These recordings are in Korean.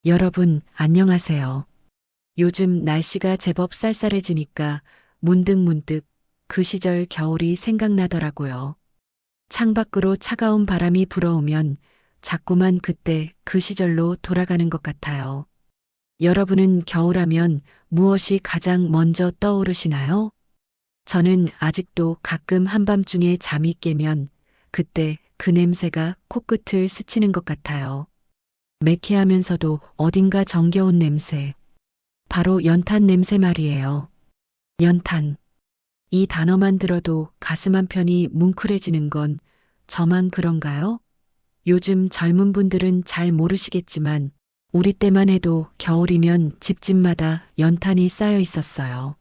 여러분, 안녕하세요. 요즘 날씨가 제법 쌀쌀해지니까 문득문득 그 시절 겨울이 생각나더라고요. 창밖으로 차가운 바람이 불어오면 자꾸만 그때 그 시절로 돌아가는 것 같아요. 여러분은 겨울하면 무엇이 가장 먼저 떠오르시나요? 저는 아직도 가끔 한밤중에 잠이 깨면 그때 그 냄새가 코끝을 스치는 것 같아요. 매캐하면서도 어딘가 정겨운 냄새. 바로 연탄 냄새 말이에요. 연탄. 이 단어만 들어도 가슴 한편이 뭉클해지는 건 저만 그런가요? 요즘 젊은 분들은 잘 모르시겠지만 우리 때만 해도 겨울이면 집집마다 연탄이 쌓여 있었어요.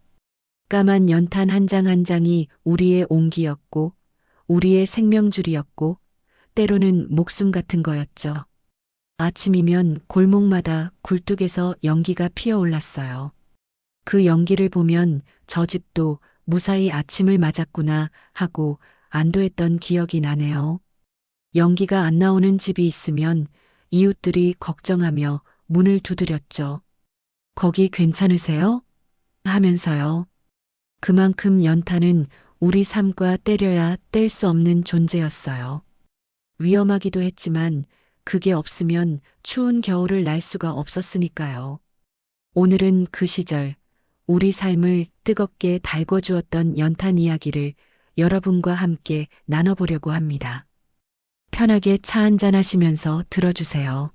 까만 연탄 한 장 한 장이 우리의 온기였고 우리의 생명줄이었고 때로는 목숨 같은 거였죠. 아침이면 골목마다 굴뚝에서 연기가 피어올랐어요. 그 연기를 보면 저 집도 무사히 아침을 맞았구나 하고 안도했던 기억이 나네요. 연기가 안 나오는 집이 있으면 이웃들이 걱정하며 문을 두드렸죠. 거기 괜찮으세요? 하면서요. 그만큼 연탄은 우리 삶과 때려야 뗄 수 없는 존재였어요. 위험하기도 했지만 그게 없으면 추운 겨울을 날 수가 없었으니까요. 오늘은 그 시절, 우리 삶을 뜨겁게 달궈주었던 연탄 이야기를 여러분과 함께 나눠보려고 합니다. 편하게 차 한잔 하시면서 들어주세요.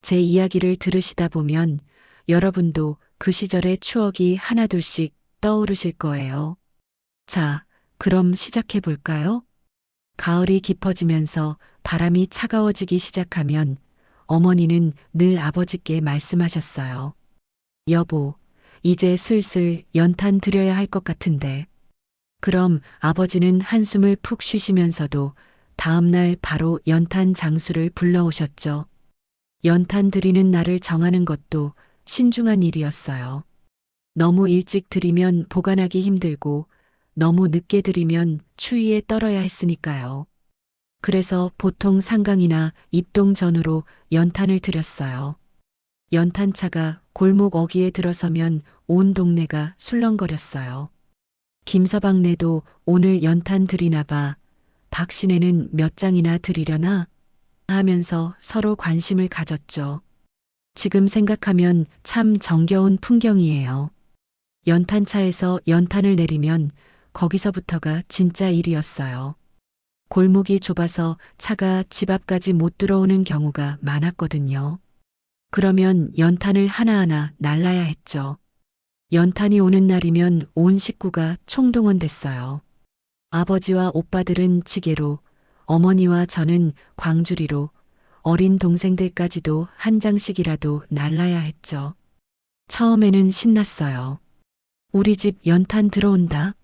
제 이야기를 들으시다 보면 여러분도 그 시절의 추억이 하나둘씩 떠오르실 거예요. 자, 그럼 시작해 볼까요? 가을이 깊어지면서 바람이 차가워지기 시작하면 어머니는 늘 아버지께 말씀하셨어요. 여보, 이제 슬슬 연탄 드려야 할 것 같은데. 그럼 아버지는 한숨을 푹 쉬시면서도 다음날 바로 연탄 장수를 불러오셨죠. 연탄 드리는 날을 정하는 것도 신중한 일이었어요. 너무 일찍 드리면 보관하기 힘들고 너무 늦게 드리면 추위에 떨어야 했으니까요. 그래서 보통 상강이나 입동 전후로 연탄을 드렸어요. 연탄차가 골목 어귀에 들어서면 온 동네가 술렁거렸어요. 김서방네도 오늘 연탄 드리나 봐. 박씨네는 몇 장이나 드리려나? 하면서 서로 관심을 가졌죠. 지금 생각하면 참 정겨운 풍경이에요. 연탄차에서 연탄을 내리면 거기서부터가 진짜 일이었어요. 골목이 좁아서 차가 집 앞까지 못 들어오는 경우가 많았거든요. 그러면 연탄을 하나하나 날라야 했죠. 연탄이 오는 날이면 온 식구가 총동원됐어요. 아버지와 오빠들은 지게로, 어머니와 저는 광주리로, 어린 동생들까지도 한 장씩이라도 날라야 했죠. 처음에는 신났어요. 우리 집 연탄 들어온다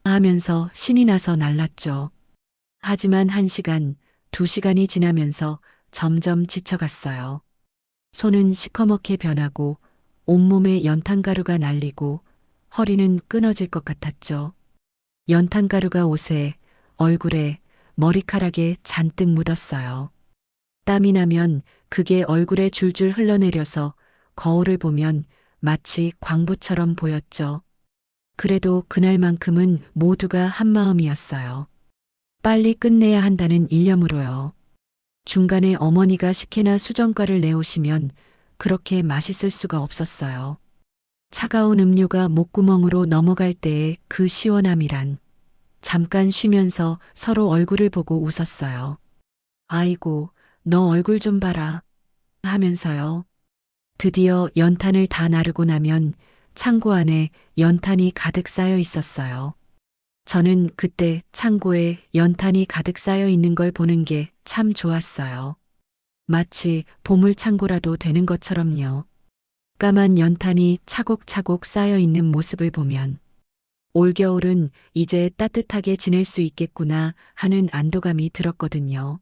하면서 신이 나서 날랐죠. 하지만 1시간, 2시간이 지나면서 점점 지쳐갔어요. 손은 시커멓게 변하고 온몸에 연탄가루가 날리고 허리는 끊어질 것 같았죠. 연탄가루가 옷에, 얼굴에, 머리카락에 잔뜩 묻었어요. 땀이 나면 그게 얼굴에 줄줄 흘러내려서 거울을 보면 마치 광부처럼 보였죠. 그래도 그날만큼은 모두가 한마음이었어요. 빨리 끝내야 한다는 일념으로요. 중간에 어머니가 식혜나 수정과를 내오시면 그렇게 맛있을 수가 없었어요. 차가운 음료가 목구멍으로 넘어갈 때의 그 시원함이란. 잠깐 쉬면서 서로 얼굴을 보고 웃었어요. 아이고, 너 얼굴 좀 봐라. 하면서요. 드디어 연탄을 다 나르고 나면 창고 안에 연탄이 가득 쌓여 있었어요. 저는 그때 창고에 연탄이 가득 쌓여 있는 걸 보는 게 참 좋았어요. 마치 보물 창고라도 되는 것처럼요. 까만 연탄이 차곡차곡 쌓여 있는 모습을 보면 올겨울은 이제 따뜻하게 지낼 수 있겠구나 하는 안도감이 들었거든요.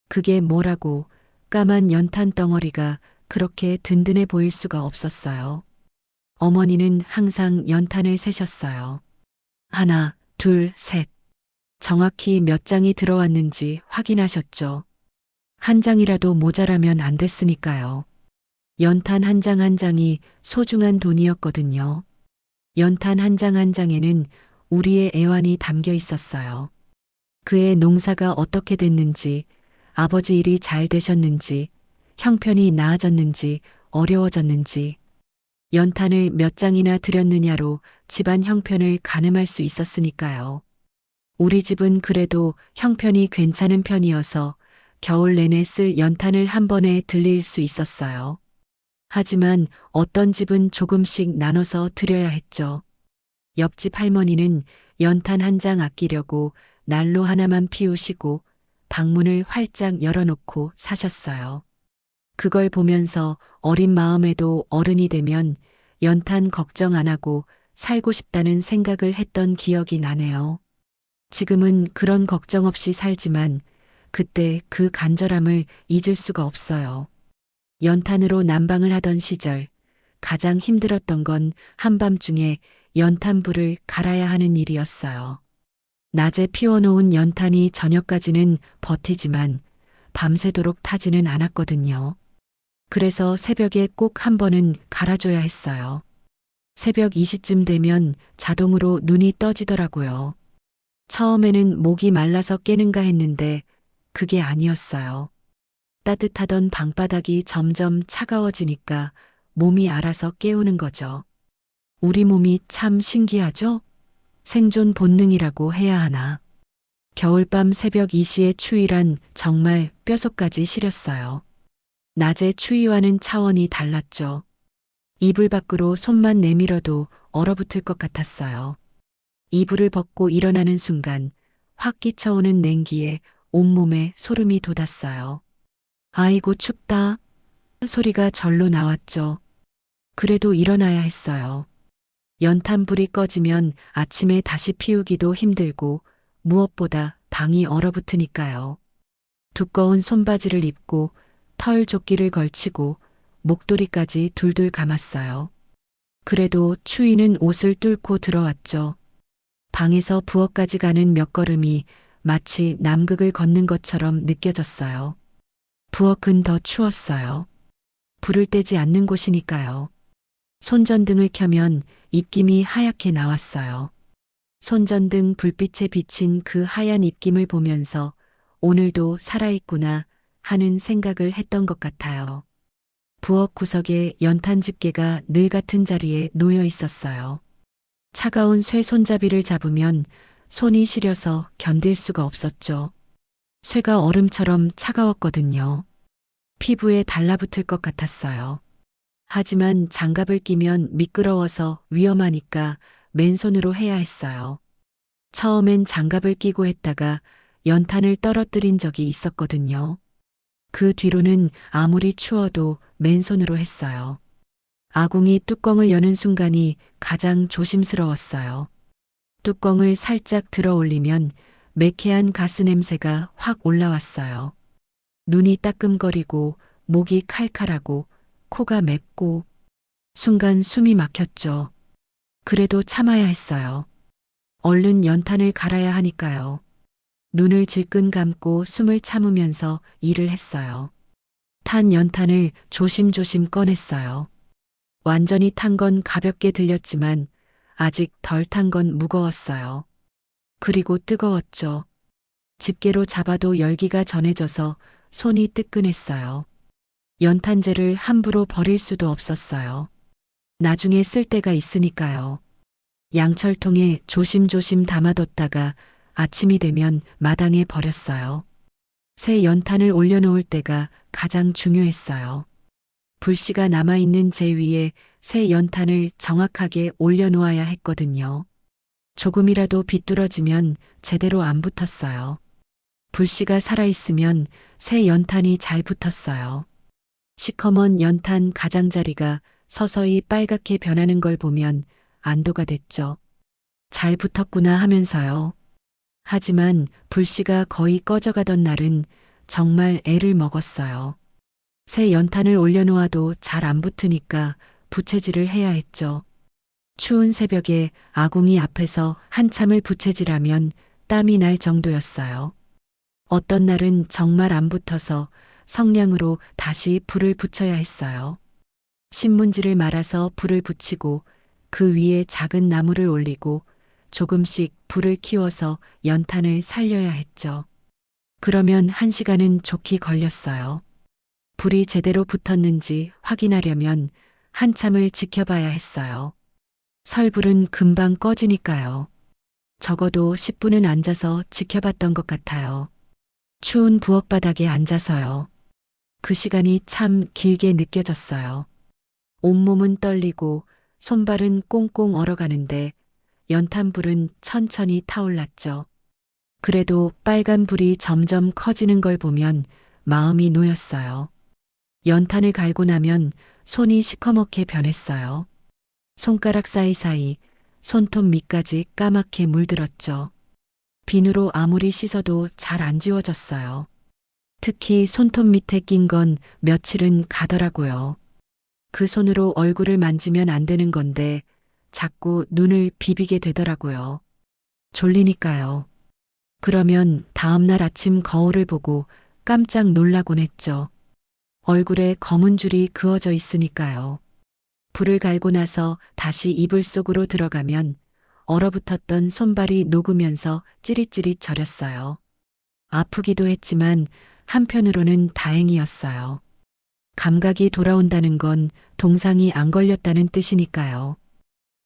그게 뭐라고 까만 연탄 덩어리가 그렇게 든든해 보일 수가 없었어요. 어머니는 항상 연탄을 세셨어요. 하나, 둘, 셋. 정확히 몇 장이 들어왔는지 확인하셨죠. 한 장이라도 모자라면 안 됐으니까요. 연탄 한 장 한 장이 소중한 돈이었거든요. 연탄 한 장 한 장에는 우리의 애환이 담겨 있었어요. 그의 농사가 어떻게 됐는지, 아버지 일이 잘 되셨는지, 형편이 나아졌는지, 어려워졌는지, 연탄을 몇 장이나 드렸느냐로 집안 형편을 가늠할 수 있었으니까요. 우리 집은 그래도 형편이 괜찮은 편이어서 겨울 내내 쓸 연탄을 한 번에 들릴 수 있었어요. 하지만 어떤 집은 조금씩 나눠서 드려야 했죠. 옆집 할머니는 연탄 한 장 아끼려고 난로 하나만 피우시고 방문을 활짝 열어놓고 사셨어요. 그걸 보면서 어린 마음에도 어른이 되면 연탄 걱정 안 하고 살고 싶다는 생각을 했던 기억이 나네요. 지금은 그런 걱정 없이 살지만 그때 그 간절함을 잊을 수가 없어요. 연탄으로 난방을 하던 시절 가장 힘들었던 건 한밤중에 연탄불을 갈아야 하는 일이었어요. 낮에 피워놓은 연탄이 저녁까지는 버티지만 밤새도록 타지는 않았거든요. 그래서 새벽에 꼭 한 번은 갈아줘야 했어요. 새벽 2시쯤 되면 자동으로 눈이 떠지더라고요. 처음에는 목이 말라서 깨는가 했는데 그게 아니었어요. 따뜻하던 방바닥이 점점 차가워지니까 몸이 알아서 깨우는 거죠. 우리 몸이 참 신기하죠? 생존 본능이라고 해야 하나. 겨울밤 새벽 2시의 추위란 정말 뼛속까지 시렸어요. 낮의 추위와는 차원이 달랐죠. 이불 밖으로 손만 내밀어도 얼어붙을 것 같았어요. 이불을 벗고 일어나는 순간 확 끼쳐오는 냉기에 온몸에 소름이 돋았어요. 아이고 춥다. 소리가 절로 나왔죠. 그래도 일어나야 했어요. 연탄불이 꺼지면 아침에 다시 피우기도 힘들고 무엇보다 방이 얼어붙으니까요. 두꺼운 손바지를 입고 털 조끼를 걸치고 목도리까지 둘둘 감았어요. 그래도 추위는 옷을 뚫고 들어왔죠. 방에서 부엌까지 가는 몇 걸음이 마치 남극을 걷는 것처럼 느껴졌어요. 부엌은 더 추웠어요. 불을 떼지 않는 곳이니까요. 손전등을 켜면 입김이 하얗게 나왔어요. 손전등 불빛에 비친 그 하얀 입김을 보면서 오늘도 살아있구나 하는 생각을 했던 것 같아요. 부엌 구석에 연탄 집게가 늘 같은 자리에 놓여 있었어요. 차가운 쇠 손잡이를 잡으면 손이 시려서 견딜 수가 없었죠. 쇠가 얼음처럼 차가웠거든요. 피부에 달라붙을 것 같았어요. 하지만 장갑을 끼면 미끄러워서 위험하니까 맨손으로 해야 했어요. 처음엔 장갑을 끼고 했다가 연탄을 떨어뜨린 적이 있었거든요. 그 뒤로는 아무리 추워도 맨손으로 했어요. 아궁이 뚜껑을 여는 순간이 가장 조심스러웠어요. 뚜껑을 살짝 들어 올리면 매캐한 가스 냄새가 확 올라왔어요. 눈이 따끔거리고 목이 칼칼하고 코가 맵고 순간 숨이 막혔죠. 그래도 참아야 했어요. 얼른 연탄을 갈아야 하니까요. 눈을 질끈 감고 숨을 참으면서 일을 했어요. 탄 연탄을 조심조심 꺼냈어요. 완전히 탄 건 가볍게 들렸지만 아직 덜 탄 건 무거웠어요. 그리고 뜨거웠죠. 집게로 잡아도 열기가 전해져서 손이 뜨끈했어요. 연탄재를 함부로 버릴 수도 없었어요. 나중에 쓸 때가 있으니까요. 양철통에 조심조심 담아뒀다가 아침이 되면 마당에 버렸어요. 새 연탄을 올려놓을 때가 가장 중요했어요. 불씨가 남아있는 재 위에 새 연탄을 정확하게 올려놓아야 했거든요. 조금이라도 비뚤어지면 제대로 안 붙었어요. 불씨가 살아있으면 새 연탄이 잘 붙었어요. 시커먼 연탄 가장자리가 서서히 빨갛게 변하는 걸 보면 안도가 됐죠. 잘 붙었구나 하면서요. 하지만 불씨가 거의 꺼져가던 날은 정말 애를 먹었어요. 새 연탄을 올려놓아도 잘 안 붙으니까 부채질을 해야 했죠. 추운 새벽에 아궁이 앞에서 한참을 부채질하면 땀이 날 정도였어요. 어떤 날은 정말 안 붙어서 성냥으로 다시 불을 붙여야 했어요. 신문지를 말아서 불을 붙이고 그 위에 작은 나무를 올리고 조금씩 불을 키워서 연탄을 살려야 했죠. 그러면 1시간은 좋게 걸렸어요. 불이 제대로 붙었는지 확인하려면 한참을 지켜봐야 했어요. 설불은 금방 꺼지니까요. 적어도 10분은 앉아서 지켜봤던 것 같아요. 추운 부엌바닥에 앉아서요. 그 시간이 참 길게 느껴졌어요. 온몸은 떨리고 손발은 꽁꽁 얼어가는데 연탄불은 천천히 타올랐죠. 그래도 빨간 불이 점점 커지는 걸 보면 마음이 놓였어요. 연탄을 갈고 나면 손이 시커멓게 변했어요. 손가락 사이사이 손톱 밑까지 까맣게 물들었죠. 비누로 아무리 씻어도 잘 안 지워졌어요. 특히 손톱 밑에 낀 건 며칠은 가더라고요. 그 손으로 얼굴을 만지면 안 되는 건데 자꾸 눈을 비비게 되더라고요. 졸리니까요. 그러면 다음날 아침 거울을 보고 깜짝 놀라곤 했죠. 얼굴에 검은 줄이 그어져 있으니까요. 불을 갈고 나서 다시 이불 속으로 들어가면 얼어붙었던 손발이 녹으면서 찌릿찌릿 저렸어요. 아프기도 했지만 한편으로는 다행이었어요. 감각이 돌아온다는 건 동상이 안 걸렸다는 뜻이니까요.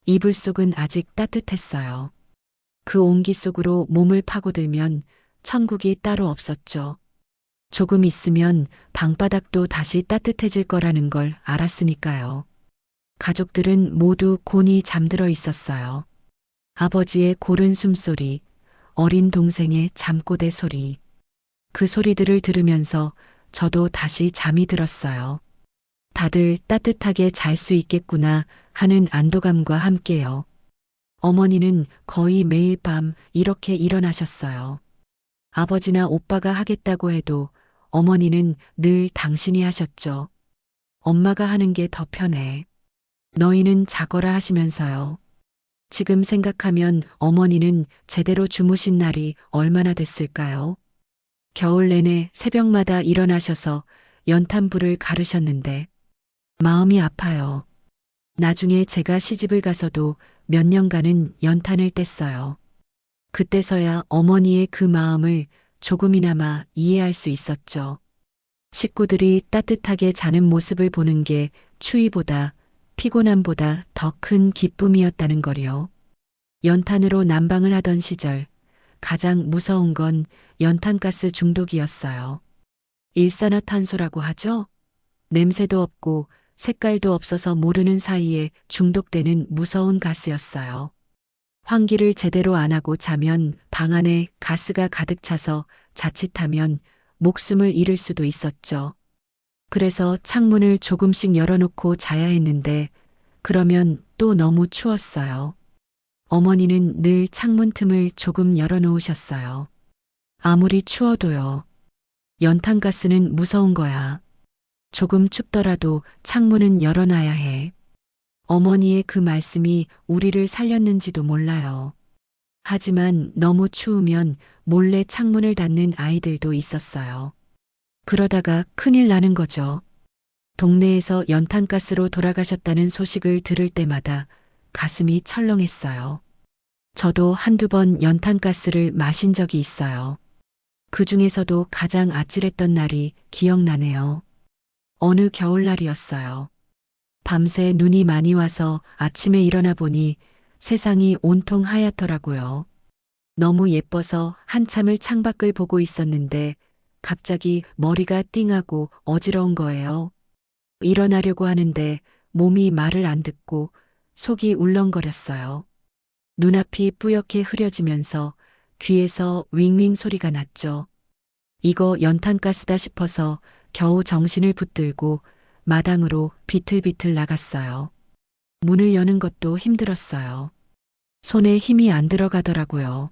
이불 속은 아직 따뜻했어요. 그 온기 속으로 몸을 파고들면 천국이 따로 없었죠. 조금 있으면 방바닥도 다시 따뜻해질 거라는 걸 알았으니까요. 가족들은 모두 곤히 잠들어 있었어요. 아버지의 고른 숨소리, 어린 동생의 잠꼬대 소리. 그 소리들을 들으면서 저도 다시 잠이 들었어요. 다들 따뜻하게 잘 수 있겠구나 하는 안도감과 함께요. 어머니는 거의 매일 밤 이렇게 일어나셨어요. 아버지나 오빠가 하겠다고 해도 어머니는 늘 당신이 하셨죠. 엄마가 하는 게 더 편해. 너희는 자거라 하시면서요. 지금 생각하면 어머니는 제대로 주무신 날이 얼마나 됐을까요? 겨울 내내 새벽마다 일어나셔서 연탄불을 가르셨는데 마음이 아파요. 나중에 제가 시집을 가서도 몇 년간은 연탄을 뗐어요. 그때서야 어머니의 그 마음을 조금이나마 이해할 수 있었죠. 식구들이 따뜻하게 자는 모습을 보는 게 추위보다 피곤함보다 더 큰 기쁨이었다는 거요. 연탄으로 난방을 하던 시절 가장 무서운 건 연탄가스 중독이었어요. 일산화탄소라고 하죠? 냄새도 없고 색깔도 없어서 모르는 사이에 중독되는 무서운 가스였어요. 환기를 제대로 안 하고 자면 방 안에 가스가 가득 차서 자칫하면 목숨을 잃을 수도 있었죠. 그래서 창문을 조금씩 열어놓고 자야 했는데 그러면 또 너무 추웠어요. 어머니는 늘 창문 틈을 조금 열어놓으셨어요. 아무리 추워도요. 연탄가스는 무서운 거야. 조금 춥더라도 창문은 열어놔야 해. 어머니의 그 말씀이 우리를 살렸는지도 몰라요. 하지만 너무 추우면 몰래 창문을 닫는 아이들도 있었어요. 그러다가 큰일 나는 거죠. 동네에서 연탄가스로 돌아가셨다는 소식을 들을 때마다 가슴이 철렁했어요. 저도 한두 번 연탄가스를 마신 적이 있어요. 그 중에서도 가장 아찔했던 날이 기억나네요. 어느 겨울날이었어요. 밤새 눈이 많이 와서 아침에 일어나 보니 세상이 온통 하얗더라고요. 너무 예뻐서 한참을 창밖을 보고 있었는데 갑자기 머리가 띵하고 어지러운 거예요. 일어나려고 하는데 몸이 말을 안 듣고 속이 울렁거렸어요. 눈앞이 뿌옇게 흐려지면서 귀에서 윙윙 소리가 났죠. 이거 연탄가스다 싶어서 겨우 정신을 붙들고 마당으로 비틀비틀 나갔어요. 문을 여는 것도 힘들었어요. 손에 힘이 안 들어가더라고요.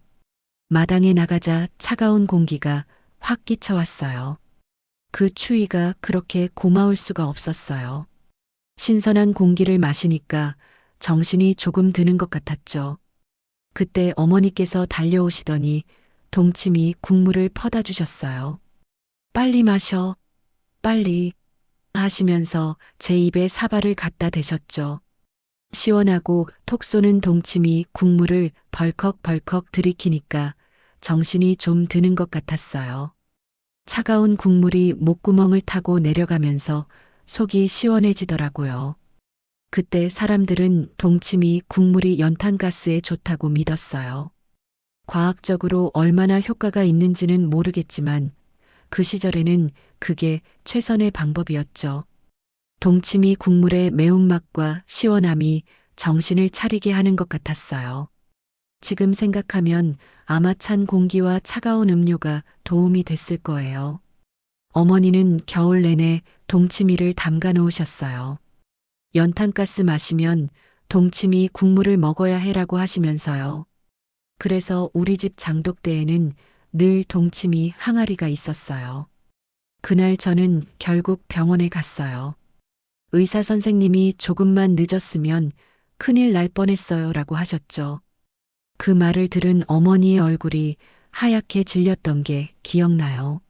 마당에 나가자 차가운 공기가 확 끼쳐왔어요. 그 추위가 그렇게 고마울 수가 없었어요. 신선한 공기를 마시니까 정신이 조금 드는 것 같았죠. 그때 어머니께서 달려오시더니 동치미 국물을 퍼다 주셨어요. 빨리 마셔. 빨리. 하시면서 제 입에 사발을 갖다 대셨죠. 시원하고 톡 쏘는 동치미 국물을 벌컥벌컥 들이키니까 정신이 좀 드는 것 같았어요. 차가운 국물이 목구멍을 타고 내려가면서 속이 시원해지더라고요. 그때 사람들은 동치미 국물이 연탄가스에 좋다고 믿었어요. 과학적으로 얼마나 효과가 있는지는 모르겠지만 그 시절에는 그게 최선의 방법이었죠. 동치미 국물의 매운맛과 시원함이 정신을 차리게 하는 것 같았어요. 지금 생각하면 아마 찬 공기와 차가운 음료가 도움이 됐을 거예요. 어머니는 겨울 내내 동치미를 담가 놓으셨어요. 연탄가스 마시면 동치미 국물을 먹어야 해라고 하시면서요. 그래서 우리 집 장독대에는 늘 동치미 항아리가 있었어요. 그날 저는 결국 병원에 갔어요. 의사 선생님이 조금만 늦었으면 큰일 날 뻔했어요 라고 하셨죠. 그 말을 들은 어머니의 얼굴이 하얗게 질렸던 게 기억나요.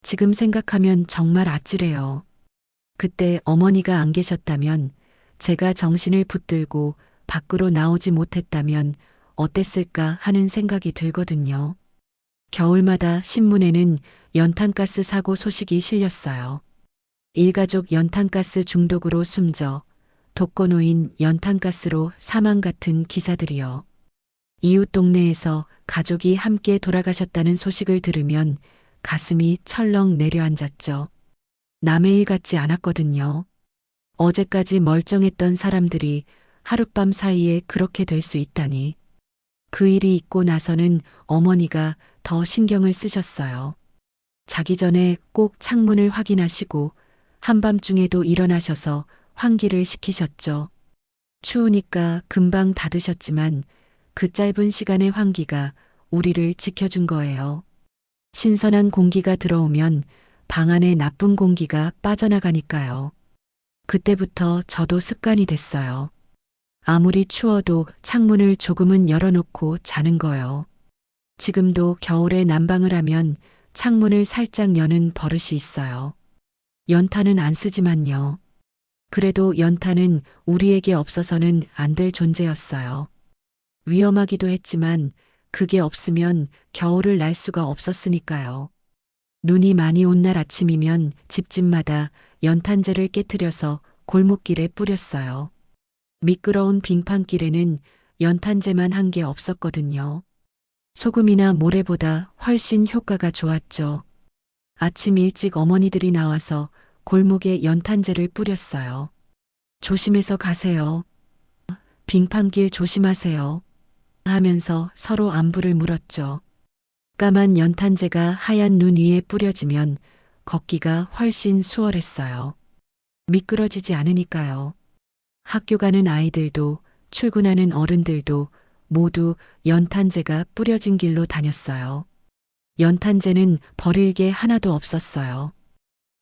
지금 생각하면 정말 아찔해요. 그때 어머니가 안 계셨다면, 제가 정신을 붙들고 밖으로 나오지 못했다면 어땠을까 하는 생각이 들거든요. 겨울마다 신문에는 연탄가스 사고 소식이 실렸어요. 일가족 연탄가스 중독으로 숨져 독거노인 연탄가스로 사망 같은 기사들이요. 이웃 동네에서 가족이 함께 돌아가셨다는 소식을 들으면 가슴이 철렁 내려앉았죠. 남의 일 같지 않았거든요. 어제까지 멀쩡했던 사람들이 하룻밤 사이에 그렇게 될 수 있다니. 그 일이 있고 나서는 어머니가 더 신경을 쓰셨어요. 자기 전에 꼭 창문을 확인하시고 한밤중에도 일어나셔서 환기를 시키셨죠. 추우니까 금방 닫으셨지만 그 짧은 시간의 환기가 우리를 지켜준 거예요. 신선한 공기가 들어오면 방 안에 나쁜 공기가 빠져나가니까요. 그때부터 저도 습관이 됐어요. 아무리 추워도 창문을 조금은 열어놓고 자는 거요. 지금도 겨울에 난방을 하면 창문을 살짝 여는 버릇이 있어요. 연탄은 안 쓰지만요. 그래도 연탄은 우리에게 없어서는 안 될 존재였어요. 위험하기도 했지만 그게 없으면 겨울을 날 수가 없었으니까요. 눈이 많이 온 날 아침이면 집집마다 연탄재를 깨트려서 골목길에 뿌렸어요. 미끄러운 빙판길에는 연탄재만 한 게 없었거든요. 소금이나 모래보다 훨씬 효과가 좋았죠. 아침 일찍 어머니들이 나와서 골목에 연탄재를 뿌렸어요. 조심해서 가세요. 빙판길 조심하세요. 하면서 서로 안부를 물었죠. 까만 연탄재가 하얀 눈 위에 뿌려지면 걷기가 훨씬 수월했어요. 미끄러지지 않으니까요. 학교 가는 아이들도 출근하는 어른들도 모두 연탄재가 뿌려진 길로 다녔어요. 연탄재는 버릴 게 하나도 없었어요.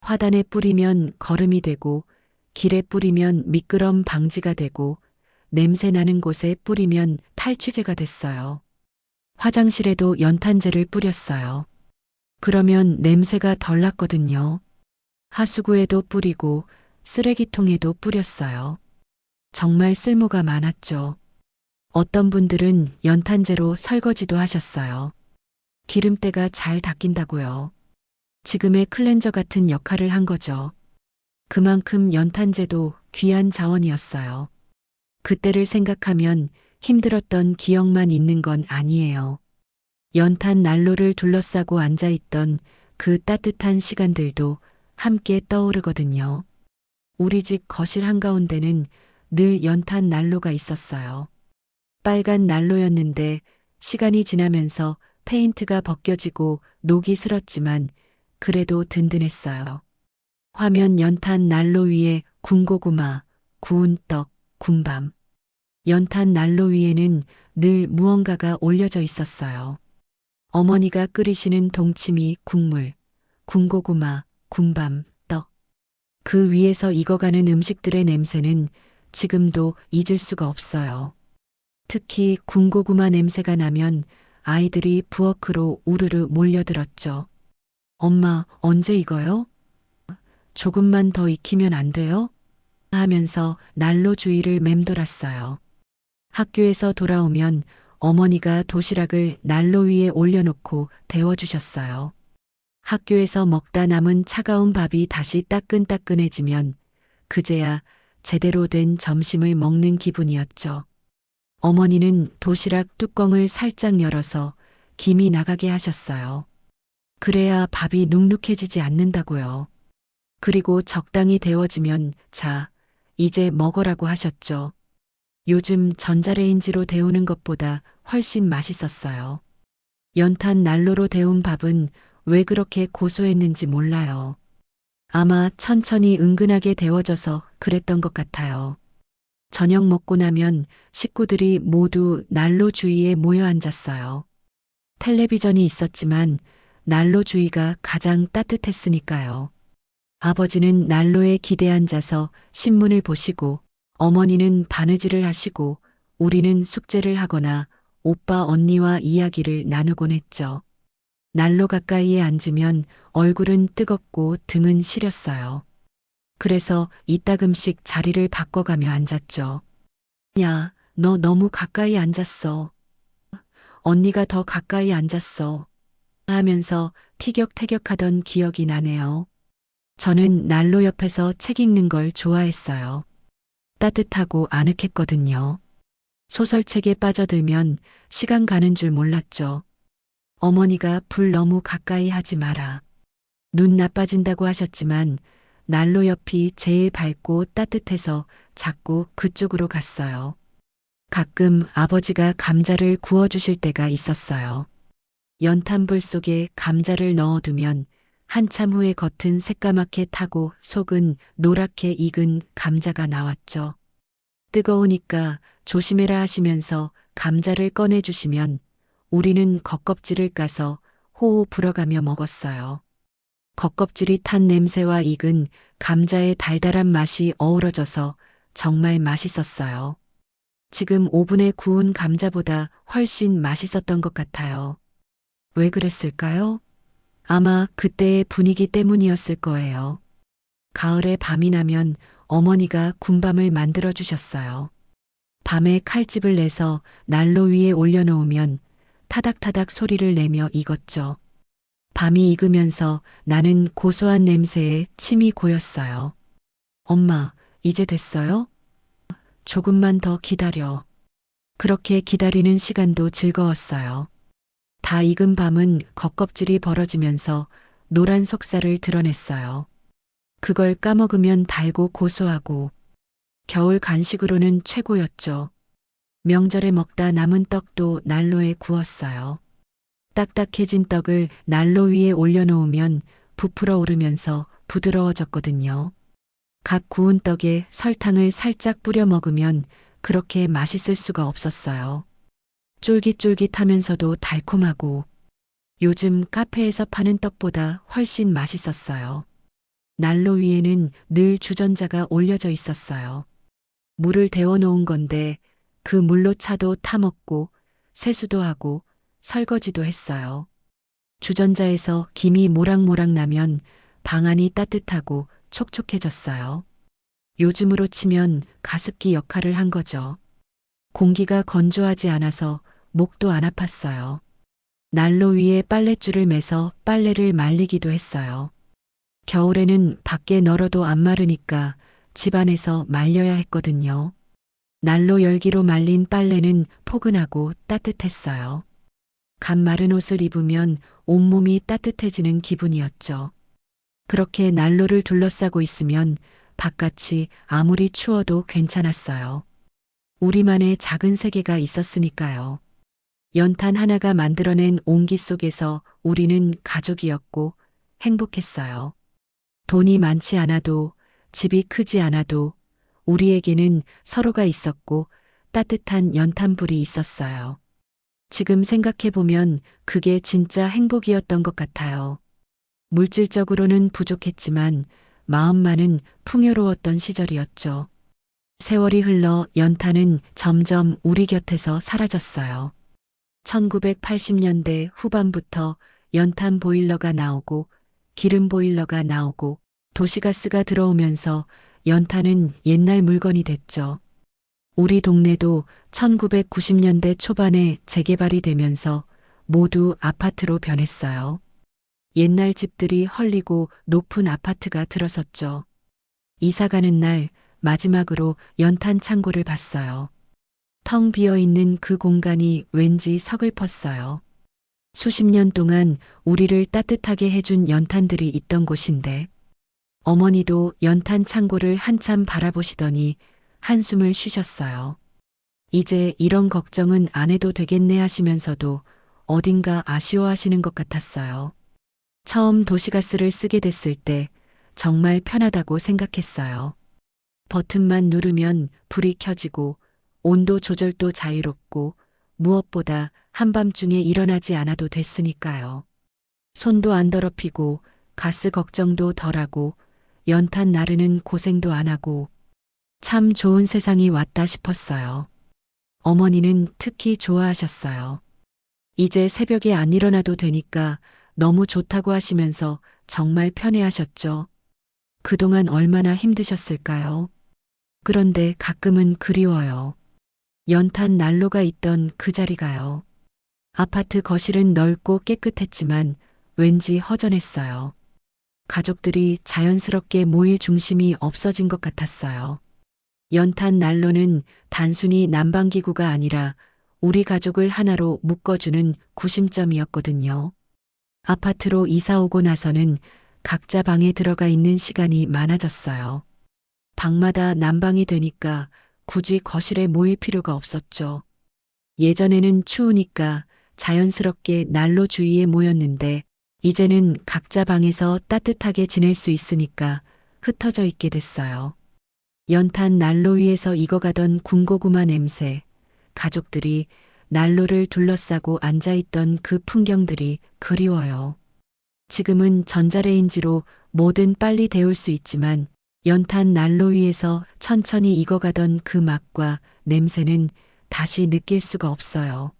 화단에 뿌리면 거름이 되고, 길에 뿌리면 미끄럼 방지가 되고, 냄새 나는 곳에 뿌리면 탈취제가 됐어요. 화장실에도 연탄재를 뿌렸어요. 그러면 냄새가 덜 났거든요. 하수구에도 뿌리고 쓰레기통에도 뿌렸어요. 정말 쓸모가 많았죠. 어떤 분들은 연탄재로 설거지도 하셨어요. 기름때가 잘 닦인다고요. 지금의 클렌저 같은 역할을 한 거죠. 그만큼 연탄재도 귀한 자원이었어요. 그때를 생각하면 힘들었던 기억만 있는 건 아니에요. 연탄 난로를 둘러싸고 앉아있던 그 따뜻한 시간들도 함께 떠오르거든요. 우리 집 거실 한가운데는 늘 연탄 난로가 있었어요. 빨간 난로였는데 시간이 지나면서 페인트가 벗겨지고 녹이 슬었지만 그래도 든든했어요. 화면 연탄 난로 위에 군고구마, 구운 떡, 군밤. 연탄 난로 위에는 늘 무언가가 올려져 있었어요. 어머니가 끓이시는 동치미 국물, 군고구마, 군밤, 떡. 그 위에서 익어가는 음식들의 냄새는 지금도 잊을 수가 없어요. 특히 군고구마 냄새가 나면 아이들이 부엌으로 우르르 몰려들었죠. 엄마, 언제 익어요? 조금만 더 익히면 안 돼요? 하면서 난로 주위를 맴돌았어요. 학교에서 돌아오면 어머니가 도시락을 난로 위에 올려놓고 데워주셨어요. 학교에서 먹다 남은 차가운 밥이 다시 따끈따끈해지면 그제야 제대로 된 점심을 먹는 기분이었죠. 어머니는 도시락 뚜껑을 살짝 열어서 김이 나가게 하셨어요. 그래야 밥이 눅눅해지지 않는다고요. 그리고 적당히 데워지면 자, 이제 먹으라고 하셨죠. 요즘 전자레인지로 데우는 것보다 훨씬 맛있었어요. 연탄 난로로 데운 밥은 왜 그렇게 고소했는지 몰라요. 아마 천천히 은근하게 데워져서 그랬던 것 같아요. 저녁 먹고 나면 식구들이 모두 난로 주위에 모여 앉았어요. 텔레비전이 있었지만 난로 주위가 가장 따뜻했으니까요. 아버지는 난로에 기대 앉아서 신문을 보시고 어머니는 바느질을 하시고 우리는 숙제를 하거나 오빠 언니와 이야기를 나누곤 했죠. 난로 가까이에 앉으면 얼굴은 뜨겁고 등은 시렸어요. 그래서 이따금씩 자리를 바꿔가며 앉았죠. 야, 너 너무 가까이 앉았어. 언니가 더 가까이 앉았어. 하면서 티격태격하던 기억이 나네요. 저는 난로 옆에서 책 읽는 걸 좋아했어요. 따뜻하고 아늑했거든요. 소설책에 빠져들면 시간 가는 줄 몰랐죠. 어머니가 불 너무 가까이 하지 마라. 눈 나빠진다고 하셨지만 난로 옆이 제일 밝고 따뜻해서 자꾸 그쪽으로 갔어요. 가끔 아버지가 감자를 구워주실 때가 있었어요. 연탄불 속에 감자를 넣어두면 한참 후에 겉은 새까맣게 타고 속은 노랗게 익은 감자가 나왔죠. 뜨거우니까 조심해라 하시면서 감자를 꺼내주시면 우리는 겉껍질을 까서 호호 불어가며 먹었어요. 겉껍질이 탄 냄새와 익은 감자의 달달한 맛이 어우러져서 정말 맛있었어요. 지금 오븐에 구운 감자보다 훨씬 맛있었던 것 같아요. 왜 그랬을까요? 아마 그때의 분위기 때문이었을 거예요. 가을에 밤이 나면 어머니가 군밤을 만들어 주셨어요. 밤에 칼집을 내서 난로 위에 올려놓으면 타닥타닥 소리를 내며 익었죠. 밤이 익으면서 나는 고소한 냄새에 침이 고였어요. 엄마, 이제 됐어요? 조금만 더 기다려. 그렇게 기다리는 시간도 즐거웠어요. 다 익은 밤은 겉껍질이 벌어지면서 노란 속살을 드러냈어요. 그걸 까먹으면 달고 고소하고 겨울 간식으로는 최고였죠. 명절에 먹다 남은 떡도 난로에 구웠어요. 딱딱해진 떡을 난로 위에 올려놓으면 부풀어 오르면서 부드러워졌거든요. 각 구운 떡에 설탕을 살짝 뿌려 먹으면 그렇게 맛있을 수가 없었어요. 쫄깃쫄깃하면서도 달콤하고 요즘 카페에서 파는 떡보다 훨씬 맛있었어요. 난로 위에는 늘 주전자가 올려져 있었어요. 물을 데워놓은 건데 그 물로 차도 타먹고 세수도 하고 설거지도 했어요. 주전자에서 김이 모락모락 나면 방 안이 따뜻하고 촉촉해졌어요. 요즘으로 치면 가습기 역할을 한 거죠. 공기가 건조하지 않아서 목도 안 아팠어요. 난로 위에 빨랫줄을 매서 빨래를 말리기도 했어요. 겨울에는 밖에 널어도 안 마르니까 집안에서 말려야 했거든요. 난로 열기로 말린 빨래는 포근하고 따뜻했어요. 갓 마른 옷을 입으면 온몸이 따뜻해지는 기분이었죠. 그렇게 난로를 둘러싸고 있으면 바깥이 아무리 추워도 괜찮았어요. 우리만의 작은 세계가 있었으니까요. 연탄 하나가 만들어낸 온기 속에서 우리는 가족이었고 행복했어요. 돈이 많지 않아도 집이 크지 않아도 우리에게는 서로가 있었고 따뜻한 연탄불이 있었어요. 지금 생각해보면 그게 진짜 행복이었던 것 같아요. 물질적으로는 부족했지만 마음만은 풍요로웠던 시절이었죠. 세월이 흘러 연탄은 점점 우리 곁에서 사라졌어요. 1980년대 후반부터 연탄 보일러가 나오고 기름 보일러가 나오고 도시가스가 들어오면서 연탄은 옛날 물건이 됐죠. 우리 동네도 1990년대 초반에 재개발이 되면서 모두 아파트로 변했어요. 옛날 집들이 헐리고 높은 아파트가 들어섰죠. 이사 가는 날 마지막으로 연탄 창고를 봤어요. 텅 비어 있는 그 공간이 왠지 서글펐어요. 수십 년 동안 우리를 따뜻하게 해준 연탄들이 있던 곳인데 어머니도 연탄 창고를 한참 바라보시더니 한숨을 쉬셨어요. 이제 이런 걱정은 안 해도 되겠네 하시면서도 어딘가 아쉬워하시는 것 같았어요. 처음 도시가스를 쓰게 됐을 때 정말 편하다고 생각했어요. 버튼만 누르면 불이 켜지고 온도 조절도 자유롭고 무엇보다 한밤중에 일어나지 않아도 됐으니까요. 손도 안 더럽히고 가스 걱정도 덜하고 연탄 나르는 고생도 안 하고 참 좋은 세상이 왔다 싶었어요. 어머니는 특히 좋아하셨어요. 이제 새벽에 안 일어나도 되니까 너무 좋다고 하시면서 정말 편해하셨죠. 그동안 얼마나 힘드셨을까요? 그런데 가끔은 그리워요. 연탄 난로가 있던 그 자리가요. 아파트 거실은 넓고 깨끗했지만 왠지 허전했어요. 가족들이 자연스럽게 모일 중심이 없어진 것 같았어요. 연탄 난로는 단순히 난방기구가 아니라 우리 가족을 하나로 묶어주는 구심점이었거든요. 아파트로 이사 오고 나서는 각자 방에 들어가 있는 시간이 많아졌어요. 방마다 난방이 되니까 굳이 거실에 모일 필요가 없었죠. 예전에는 추우니까 자연스럽게 난로 주위에 모였는데 이제는 각자 방에서 따뜻하게 지낼 수 있으니까 흩어져 있게 됐어요. 연탄 난로 위에서 익어가던 군고구마 냄새, 가족들이 난로를 둘러싸고 앉아있던 그 풍경들이 그리워요. 지금은 전자레인지로 뭐든 빨리 데울 수 있지만 연탄 난로 위에서 천천히 익어가던 그 맛과 냄새는 다시 느낄 수가 없어요.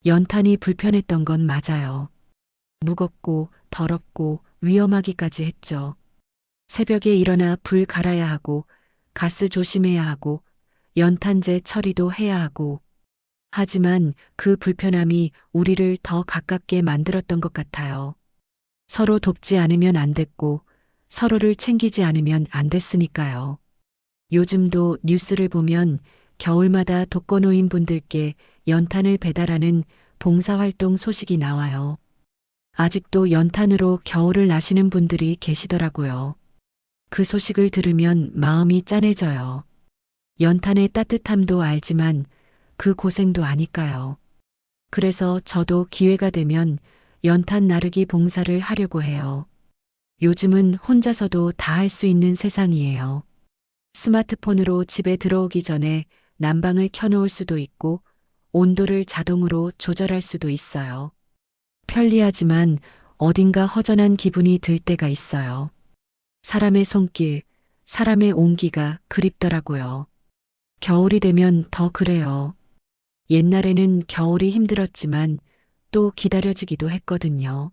연탄이 불편했던 건 맞아요. 무겁고 더럽고 위험하기까지 했죠. 새벽에 일어나 불 갈아야 하고 가스 조심해야 하고 연탄재 처리도 해야 하고 하지만 그 불편함이 우리를 더 가깝게 만들었던 것 같아요. 서로 돕지 않으면 안 됐고 서로를 챙기지 않으면 안 됐으니까요. 요즘도 뉴스를 보면 겨울마다 독거노인 분들께 연탄을 배달하는 봉사활동 소식이 나와요. 아직도 연탄으로 겨울을 나시는 분들이 계시더라고요. 그 소식을 들으면 마음이 짠해져요. 연탄의 따뜻함도 알지만 그 고생도 아니까요. 그래서 저도 기회가 되면 연탄 나르기 봉사를 하려고 해요. 요즘은 혼자서도 다 할 수 있는 세상이에요. 스마트폰으로 집에 들어오기 전에 난방을 켜놓을 수도 있고 온도를 자동으로 조절할 수도 있어요. 편리하지만 어딘가 허전한 기분이 들 때가 있어요. 사람의 손길, 사람의 온기가 그립더라고요. 겨울이 되면 더 그래요. 옛날에는 겨울이 힘들었지만 또 기다려지기도 했거든요.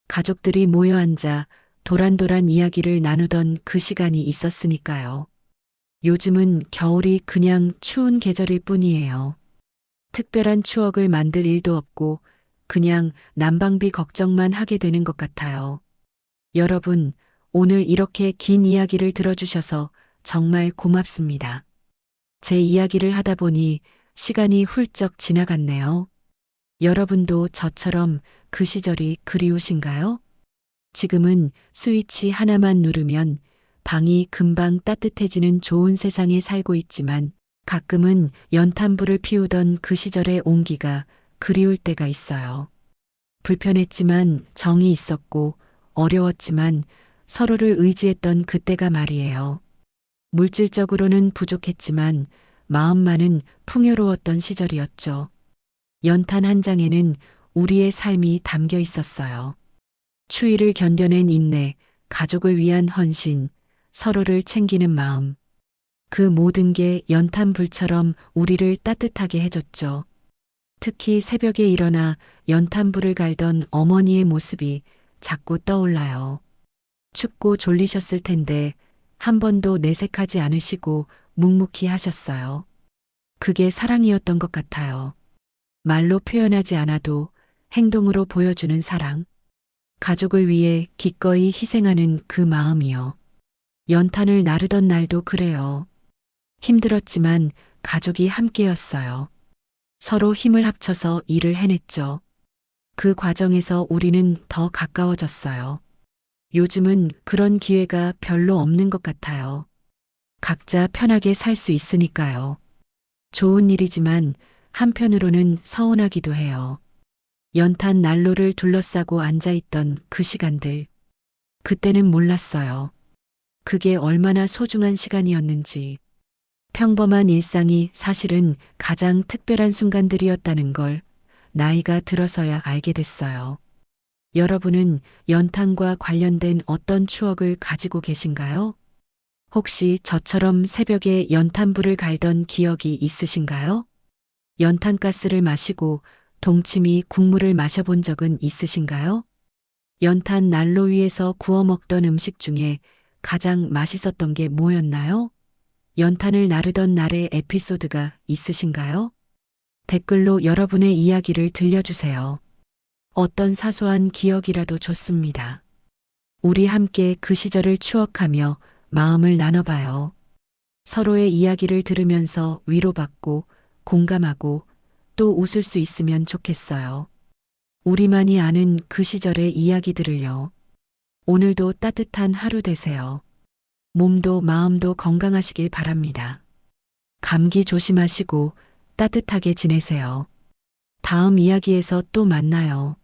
가족들이 모여 앉아 도란도란 이야기를 나누던 그 시간이 있었으니까요. 요즘은 겨울이 그냥 추운 계절일 뿐이에요. 특별한 추억을 만들 일도 없고 그냥 난방비 걱정만 하게 되는 것 같아요. 여러분, 오늘 이렇게 긴 이야기를 들어주셔서 정말 고맙습니다. 제 이야기를 하다 보니 시간이 훌쩍 지나갔네요. 여러분도 저처럼 그 시절이 그리우신가요? 지금은 스위치 하나만 누르면 방이 금방 따뜻해지는 좋은 세상에 살고 있지만 가끔은 연탄불을 피우던 그 시절의 온기가 그리울 때가 있어요. 불편했지만 정이 있었고 어려웠지만 서로를 의지했던 그때가 말이에요. 물질적으로는 부족했지만 마음만은 풍요로웠던 시절이었죠. 연탄 한 장에는 우리의 삶이 담겨 있었어요. 추위를 견뎌낸 인내, 가족을 위한 헌신, 서로를 챙기는 마음. 그 모든 게 연탄불처럼 우리를 따뜻하게 해줬죠. 특히 새벽에 일어나 연탄불을 갈던 어머니의 모습이 자꾸 떠올라요. 춥고 졸리셨을 텐데 한 번도 내색하지 않으시고 묵묵히 하셨어요. 그게 사랑이었던 것 같아요. 말로 표현하지 않아도 행동으로 보여주는 사랑. 가족을 위해 기꺼이 희생하는 그 마음이요. 연탄을 나르던 날도 그래요. 힘들었지만 가족이 함께였어요. 서로 힘을 합쳐서 일을 해냈죠. 그 과정에서 우리는 더 가까워졌어요. 요즘은 그런 기회가 별로 없는 것 같아요. 각자 편하게 살 수 있으니까요. 좋은 일이지만 한편으로는 서운하기도 해요. 연탄 난로를 둘러싸고 앉아있던 그 시간들. 그때는 몰랐어요. 그게 얼마나 소중한 시간이었는지. 평범한 일상이 사실은 가장 특별한 순간들이었다는 걸 나이가 들어서야 알게 됐어요. 여러분은 연탄과 관련된 어떤 추억을 가지고 계신가요? 혹시 저처럼 새벽에 연탄불을 갈던 기억이 있으신가요? 연탄가스를 마시고 동치미 국물을 마셔본 적은 있으신가요? 연탄 난로 위에서 구워 먹던 음식 중에 가장 맛있었던 게 뭐였나요? 연탄을 나르던 날의 에피소드가 있으신가요? 댓글로 여러분의 이야기를 들려주세요. 어떤 사소한 기억이라도 좋습니다. 우리 함께 그 시절을 추억하며 마음을 나눠봐요. 서로의 이야기를 들으면서 위로받고 공감하고 또 웃을 수 있으면 좋겠어요. 우리만이 아는 그 시절의 이야기들을요. 오늘도 따뜻한 하루 되세요. 몸도 마음도 건강하시길 바랍니다. 감기 조심하시고 따뜻하게 지내세요. 다음 이야기에서 또 만나요.